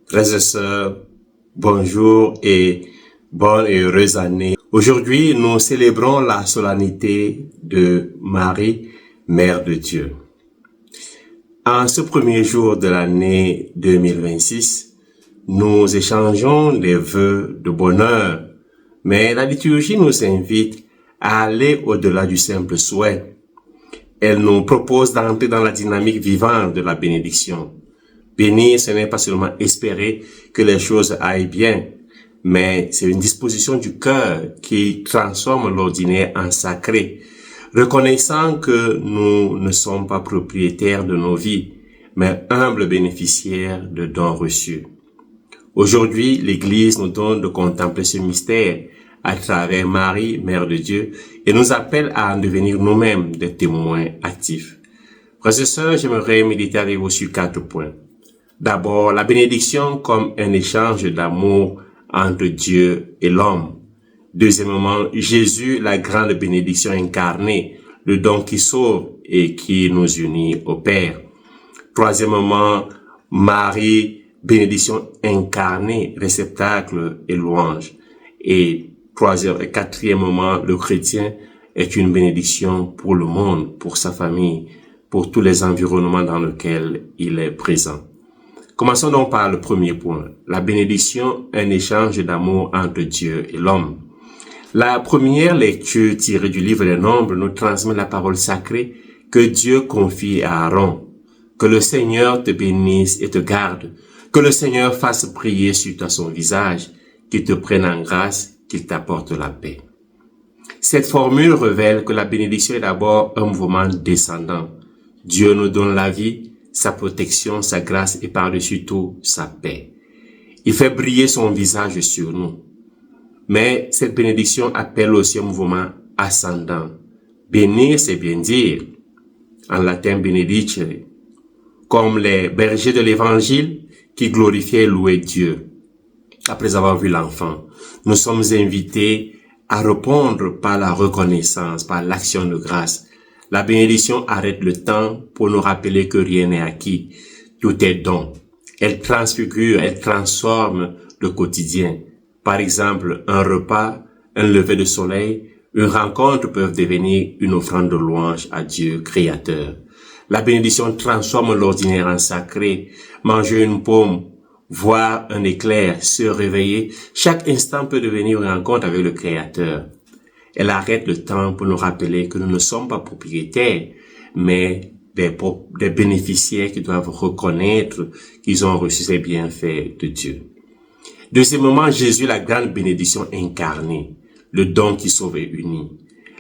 Frères et sœurs, bonjour et bonne et heureuse année. Aujourd'hui, nous célébrons la solennité de Marie, Mère de Dieu. En ce premier jour de l'année 2026, nous échangeons des vœux de bonheur, mais la liturgie nous invite à aller au-delà du simple souhait. Elle nous propose d'entrer dans la dynamique vivante de la bénédiction. Bénir, ce n'est pas seulement espérer que les choses aillent bien, mais c'est une disposition du cœur qui transforme l'ordinaire en sacré, reconnaissant que nous ne sommes pas propriétaires de nos vies, mais humbles bénéficiaires de dons reçus. Aujourd'hui, l'Église nous donne de contempler ce mystère à travers Marie, Mère de Dieu, et nous appelle à en devenir nous-mêmes des témoins actifs. Frères et sœurs, j'aimerais méditer avec vous sur 4 points. D'abord, la bénédiction comme un échange d'amour entre Dieu et l'homme. Deuxièmement, Jésus, la grande bénédiction incarnée, le don qui sauve et qui nous unit au Père. Troisièmement, Marie, bénédiction incarnée, réceptacle et louange. Et quatrièmement, le chrétien est une bénédiction pour le monde, pour sa famille, pour tous les environnements dans lesquels il est présent. Commençons donc par le premier point. La bénédiction, un échange d'amour entre Dieu et l'homme. La première lecture tirée du livre des Nombres nous transmet la parole sacrée que Dieu confie à Aaron. Que le Seigneur te bénisse et te garde. Que le Seigneur fasse briller sur toi son visage, qu'il te prenne en grâce, qu'il t'apporte la paix. Cette formule révèle que la bénédiction est d'abord un mouvement descendant. Dieu nous donne la vie, sa protection, sa grâce et par-dessus tout, sa paix. Il fait briller son visage sur nous. Mais cette bénédiction appelle aussi un mouvement ascendant. Bénir, c'est bien dire. En latin, benedicere. Comme les bergers de l'évangile qui glorifiaient et louaient Dieu. Après avoir vu l'enfant, nous sommes invités à répondre par la reconnaissance, par l'action de grâce. La bénédiction arrête le temps pour nous rappeler que rien n'est acquis. Tout est don. Elle transfigure, elle transforme le quotidien. Par exemple, un repas, un lever de soleil, une rencontre peuvent devenir une offrande de louange à Dieu créateur. La bénédiction transforme l'ordinaire en sacré. Manger une pomme, voir un éclair, se réveiller, chaque instant peut devenir une rencontre avec le créateur. Elle arrête le temps pour nous rappeler que nous ne sommes pas propriétaires, mais des bénéficiaires qui doivent reconnaître qu'ils ont reçu ces bienfaits de Dieu. Deuxièmement, Jésus, la grande bénédiction incarnée, le don qui sauve et unit.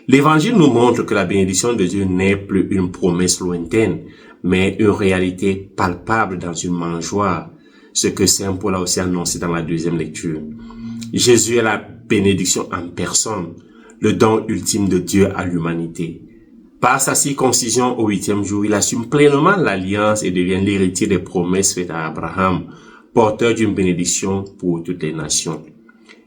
L'Évangile nous montre que la bénédiction de Dieu n'est plus une promesse lointaine, mais une réalité palpable dans une mangeoire, ce que Saint Paul a aussi annoncé dans la deuxième lecture. Jésus est la bénédiction en personne, le don ultime de Dieu à l'humanité. Par sa circoncision au 8e jour, il assume pleinement l'alliance et devient l'héritier des promesses faites à Abraham, porteur d'une bénédiction pour toutes les nations.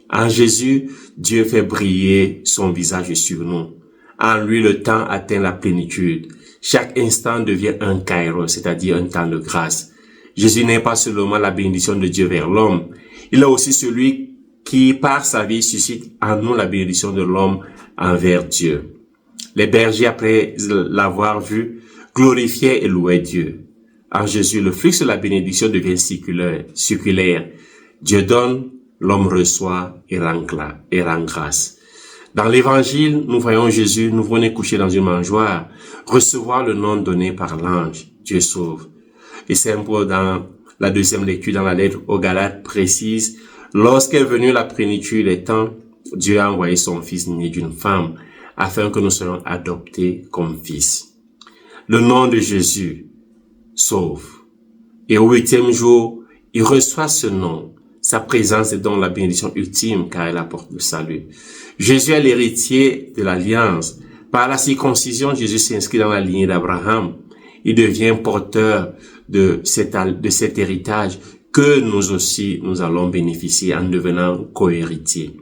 En Jésus, Dieu fait briller son visage sur nous. En lui, le temps atteint la plénitude. Chaque instant devient un kairos, c'est-à-dire un temps de grâce. Jésus n'est pas seulement la bénédiction de Dieu vers l'homme, il est aussi celui qui, par sa vie, suscite en nous la bénédiction de l'homme envers Dieu. Les bergers, après l'avoir vu, glorifiaient et louaient Dieu. En Jésus, le flux de la bénédiction devient circulaire. Dieu donne, l'homme reçoit et rend grâce. Dans l'Évangile, nous voyons Jésus nous venir coucher dans une mangeoire, recevoir le nom donné par l'ange, Dieu sauve. Et Saint Paul, dans la deuxième lecture, dans la lettre aux Galates, précise: lorsqu'est venue la plénitude des temps, Dieu a envoyé son Fils né d'une femme, afin que nous soyons adoptés comme fils. Le nom de Jésus sauve. Et au 8e jour, il reçoit ce nom. Sa présence est donc la bénédiction ultime, car elle apporte le salut. Jésus est l'héritier de l'alliance. Par la circoncision, Jésus s'inscrit dans la lignée d'Abraham. Il devient porteur de cet héritage que nous aussi, nous allons bénéficier en devenant co-héritiers.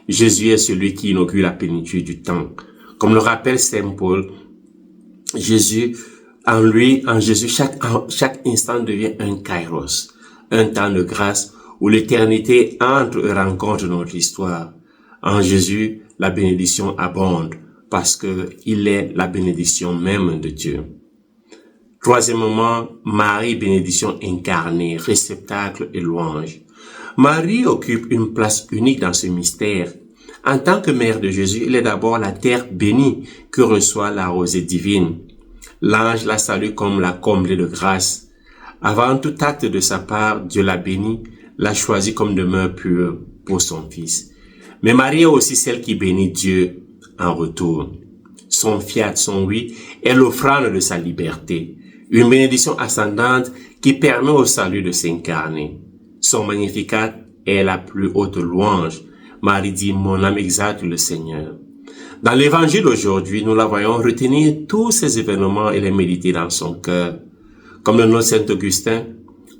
Jésus est celui qui inaugure la plénitude du temps. Comme le rappelle Saint Paul, en Jésus, chaque instant devient un kairos, un temps de grâce où l'éternité entre et rencontre notre histoire. En Jésus, la bénédiction abonde parce que il est la bénédiction même de Dieu. Troisièmement, Marie, bénédiction incarnée, réceptacle et louange. Marie occupe une place unique dans ce mystère. En tant que mère de Jésus, elle est d'abord la terre bénie que reçoit la rosée divine. L'ange la salue comme la comblée de grâce. Avant tout acte de sa part, Dieu l'a bénie, l'a choisie comme demeure pure pour son fils. Mais Marie est aussi celle qui bénit Dieu en retour. Son fiat, son oui, est l'offrande de sa liberté. Une bénédiction ascendante qui permet au salut de s'incarner. Son Magnificat est la plus haute louange. Marie dit, mon âme exalte le Seigneur. Dans l'évangile d'aujourd'hui, nous la voyons retenir tous ces événements et les méditer dans son cœur. Comme le note Saint Augustin,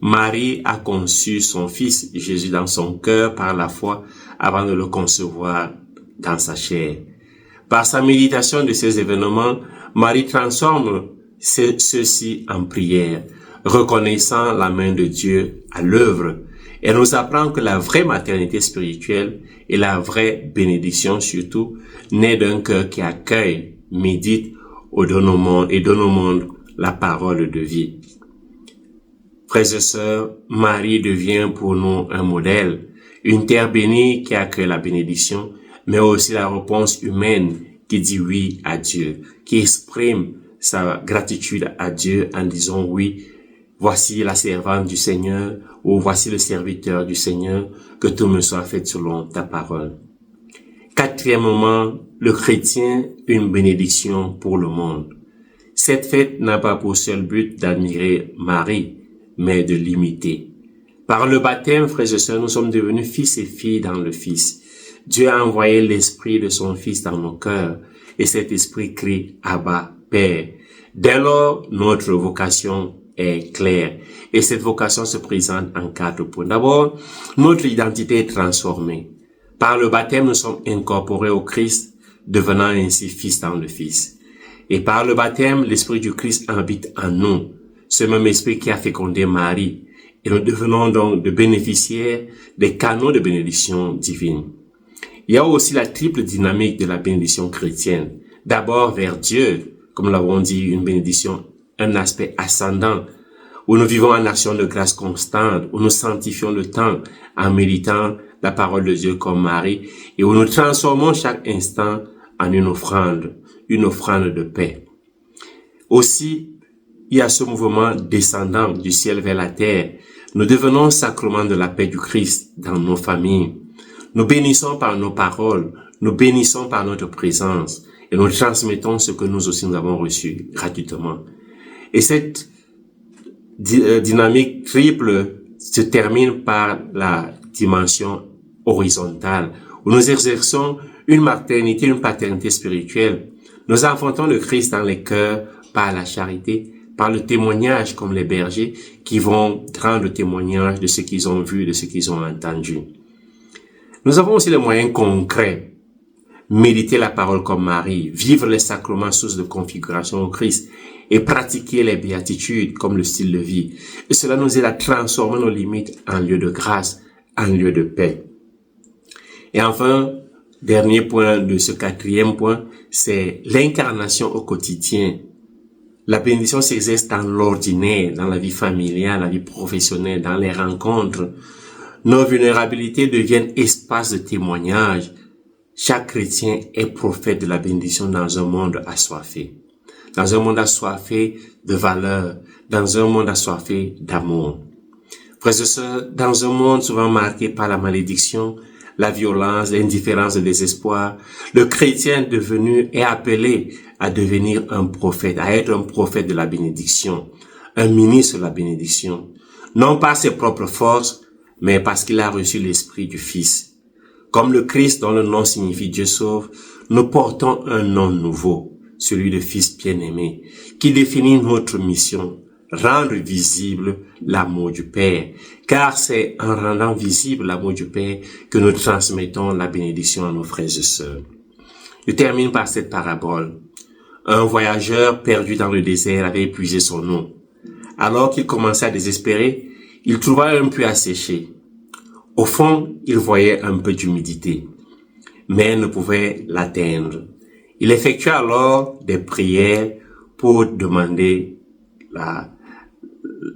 Marie a conçu son fils Jésus dans son cœur par la foi avant de le concevoir dans sa chair. Par sa méditation de ces événements, Marie transforme ceux-ci en prière, reconnaissant la main de Dieu à l'œuvre. Elle nous apprend que la vraie maternité spirituelle et la vraie bénédiction surtout naît d'un cœur qui accueille, médite et donne au monde la parole de vie. Frères et sœurs, Marie devient pour nous un modèle, une terre bénie qui accueille la bénédiction, mais aussi la réponse humaine qui dit oui à Dieu, qui exprime sa gratitude à Dieu en disant oui, voici la servante du Seigneur, ou voici le serviteur du Seigneur, que tout me soit fait selon ta parole. Quatrièmement, le chrétien, une bénédiction pour le monde. Cette fête n'a pas pour seul but d'admirer Marie, mais de l'imiter. Par le baptême, frères et sœurs, nous sommes devenus fils et filles dans le Fils. Dieu a envoyé l'Esprit de son Fils dans nos cœurs, et cet Esprit crie « Abba, Père ». Dès lors, notre vocation est claire, et cette vocation se présente en 4 points. D'abord, notre identité est transformée. Par le baptême, nous sommes incorporés au Christ, devenant ainsi fils dans le Fils. Et par le baptême, l'Esprit du Christ habite en nous, ce même Esprit qui a fécondé Marie, et nous devenons donc de bénéficiaires des canaux de bénédiction divine. Il y a aussi la triple dynamique de la bénédiction chrétienne. D'abord vers Dieu, comme nous l'avons dit, une bénédiction, un aspect ascendant, où nous vivons en action de grâce constante, où nous sanctifions le temps en méditant la parole de Dieu comme Marie, et où nous transformons chaque instant en une offrande de paix. Aussi, il y a ce mouvement descendant du ciel vers la terre. Nous devenons sacrement de la paix du Christ dans nos familles. Nous bénissons par nos paroles, nous bénissons par notre présence et nous transmettons ce que nous aussi nous avons reçu gratuitement. Et cette dynamique triple se termine par la dimension horizontale où nous exerçons une maternité, une paternité spirituelle. Nous enfantons le Christ dans les cœurs par la charité, par le témoignage comme les bergers qui vont rendre témoignage de ce qu'ils ont vu, de ce qu'ils ont entendu. Nous avons aussi les moyens concrets. Méditer la parole comme Marie, vivre les sacrements sources de configuration au Christ et pratiquer les béatitudes comme le style de vie. Et cela nous aide à transformer nos limites en lieu de grâce, en lieu de paix. Et enfin, dernier point de ce 4e point, c'est l'incarnation au quotidien. La bénédiction s'exerce dans l'ordinaire, dans la vie familiale, la vie professionnelle, dans les rencontres. Nos vulnérabilités deviennent espaces de témoignage. Chaque chrétien est prophète de la bénédiction dans un monde assoiffé. Dans un monde assoiffé de valeurs, dans un monde assoiffé d'amour. Frères et sœurs, dans un monde souvent marqué par la malédiction, la violence, l'indifférence, le désespoir, le chrétien devenu est appelé à devenir un prophète, à être un prophète de la bénédiction, un ministre de la bénédiction, non par ses propres forces, mais parce qu'il a reçu l'Esprit du Fils. Comme le Christ dont le nom signifie Dieu sauve, nous portons un nom nouveau, celui de Fils bien-aimé, qui définit notre mission, rendre visible l'amour du Père, car c'est en rendant visible l'amour du Père que nous transmettons la bénédiction à nos frères et sœurs. Je termine par cette parabole. Un voyageur perdu dans le désert avait épuisé son eau. Alors qu'il commençait à désespérer, Il trouva un puits asséché. Au fond, il voyait un peu d'humidité, mais ne pouvait l'atteindre. Il effectua alors des prières pour demander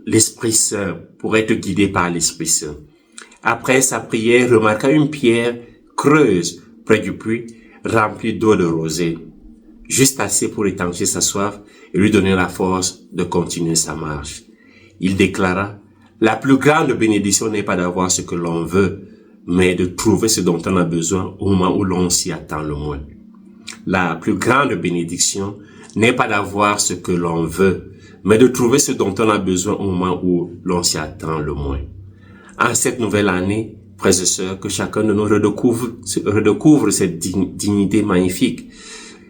l'Esprit Saint, pour être guidé par l'Esprit Saint. Après sa prière, il remarqua une pierre creuse près du puits, remplie d'eau de rosée, juste assez pour étancher sa soif et lui donner la force de continuer sa marche. Il déclara: la plus grande bénédiction n'est pas d'avoir ce que l'on veut, mais de trouver ce dont on a besoin au moment où l'on s'y attend le moins. La plus grande bénédiction n'est pas d'avoir ce que l'on veut, mais de trouver ce dont on a besoin au moment où l'on s'y attend le moins. En cette nouvelle année, frères et sœurs, que chacun de nous redécouvre cette dignité magnifique.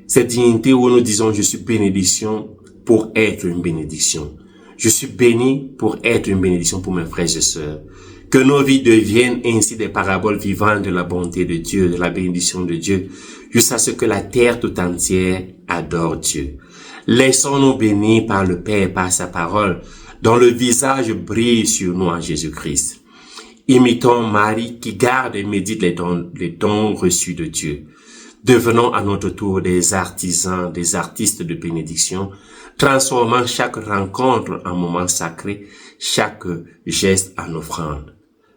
Cette dignité où nous disons: je suis bénédiction pour être une bénédiction. Je suis béni pour être une bénédiction pour mes frères et sœurs. Que nos vies deviennent ainsi des paraboles vivantes de la bonté de Dieu, de la bénédiction de Dieu, jusqu'à ce que la terre tout entière adore Dieu. Laissons-nous bénir par le Père, par sa parole, dont le visage brille sur nous en Jésus-Christ. Imitons Marie qui garde et médite les dons reçus de Dieu. Devenons à notre tour des artisans, des artistes de bénédiction, transformant chaque rencontre en moment sacré, chaque geste en offrande.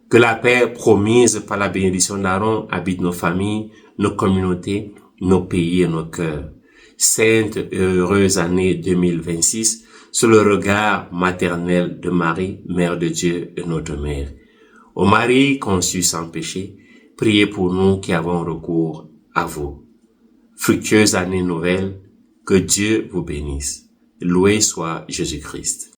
Que la paix promise par la bénédiction d'Aaron habite nos familles, nos communautés, nos pays et nos cœurs. Sainte et heureuse année 2026, sous le regard maternel de Marie, Mère de Dieu et notre Mère. Ô Marie conçue sans péché, priez pour nous qui avons recours à vous. Fructueuse année nouvelle, que Dieu vous bénisse. Loué soit Jésus-Christ.